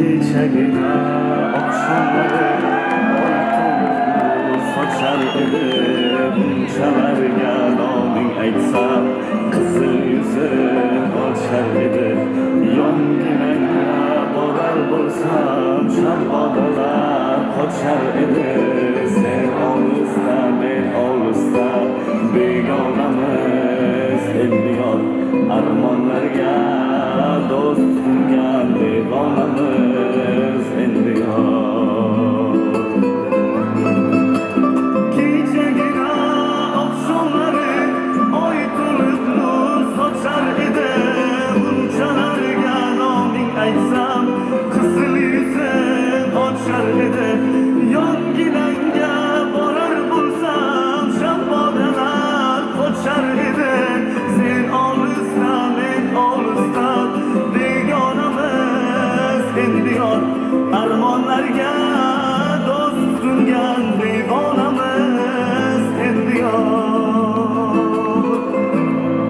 kechagina oqshomlari oy to'lib sochar edi bunchalarga noming aytsam qizil yuzim ochar edi yonginangga borar bo'lsam shabbodalar qochar edi sen olisda men olisda begonamiz endi yor armonlarga do'st tutingan devonamiz endi yor kechagina oqshomlari oy to'lib nur sochar edi bunchalarga noming aytsam qizil yuzim ochar edi yonginangga borar bo'lsam shabbodalar qochar edi sen olisda men olisda begonamiz endi yor armonlarga